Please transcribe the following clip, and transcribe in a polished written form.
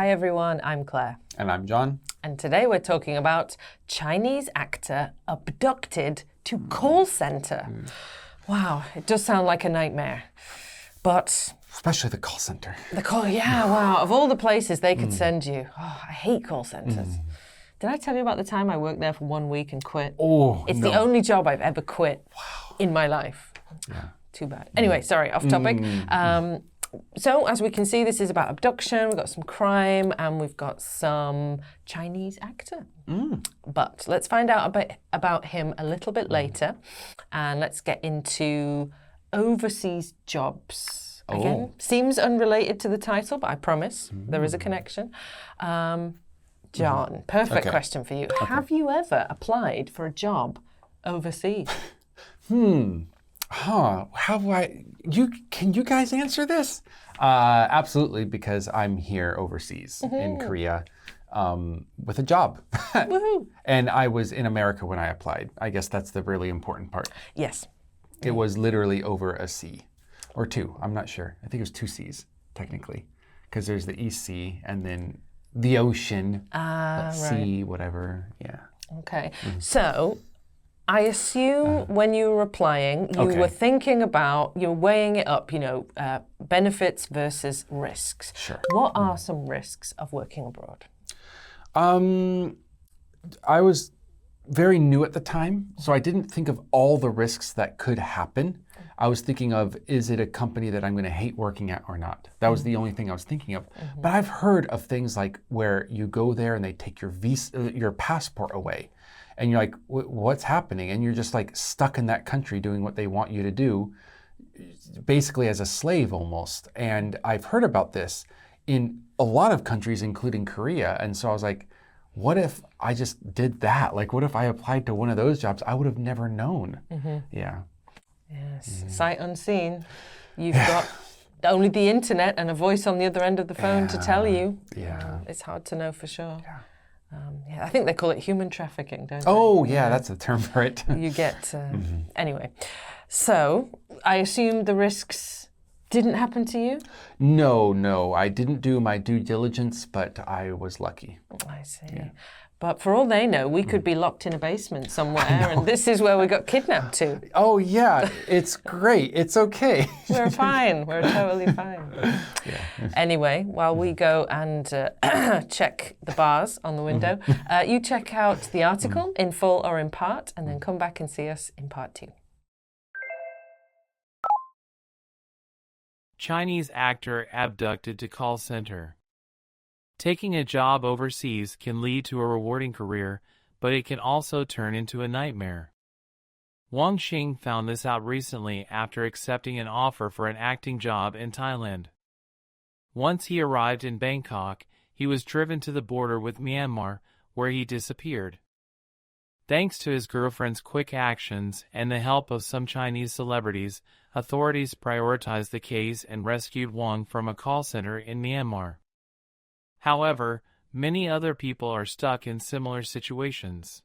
Hi everyone, I'm Claire. And I'm John. And today we're talking about Chinese actor abducted to call center. Wow, it does sound like a nightmare. But especially the call center. Wow. Of all the places they could send you. Oh, I hate call centers. Did I tell you about the time I worked there for 1 week and quit? Oh, It's the only job I've ever quit in my life. Yeah. Too bad. Anyway, sorry, off topic. So as we can see, this is about abduction. We've got some crime and we've got some Chinese actor. But let's find out a bit about him a little bit later. And let's get into overseas jobs. Again, seems unrelated to the title, but I promise there is a connection. John, perfect question for you. Have you ever applied for a job overseas? Can you guys answer this? Absolutely, because I'm here overseas in Korea with a job. Woohoo! And I was in America when I applied. I guess that's the really important part. Yes. It was literally over a sea. Or two, I'm not sure. I think it was 2 seas, technically. Because there's the East Sea and then the ocean, sea, whatever, yeah. Okay, so I assume when you were applying, you were thinking about, you're weighing it up, benefits versus risks. Sure. What are some risks of working abroad? I was very new at the time, so I didn't think of all the risks that could happen. I was thinking of, is it a company that I'm going to hate working at or not? That was the only thing I was thinking of. But I've heard of things like where you go there and they take your passport away. And you're like, what's happening? And you're just like stuck in that country doing what they want you to do, basically as a slave almost. And I've heard about this in a lot of countries, including Korea. And so I was like, what if I just did that? Like, what if I applied to one of those jobs? I would have never known. Yeah. Yes, sight unseen. You've got only the internet and a voice on the other end of the phone to tell you. Yeah. It's hard to know for sure. I think they call it human trafficking, don't they? Oh, yeah, that's the term for it. You get, anyway. So, I assume the risks didn't happen to you? No, I didn't do my due diligence, but I was lucky. I see. Yeah. But for all they know, we could be locked in a basement somewhere, and this is where we got kidnapped to. Oh, yeah, it's great. It's okay. We're fine. We're totally fine. Anyway, while we go and check the bars on the window, you check out the article in full or in part, and then come back and see us in part 2. Chinese actor abducted to call center. Taking a job overseas can lead to a rewarding career, but it can also turn into a nightmare. Wang Xing found this out recently after accepting an offer for an acting job in Thailand. Once he arrived in Bangkok, he was driven to the border with Myanmar, where he disappeared. Thanks to his girlfriend's quick actions and the help of some Chinese celebrities, authorities prioritized the case and rescued Wang from a call center in Myanmar. However, many other people are stuck in similar situations.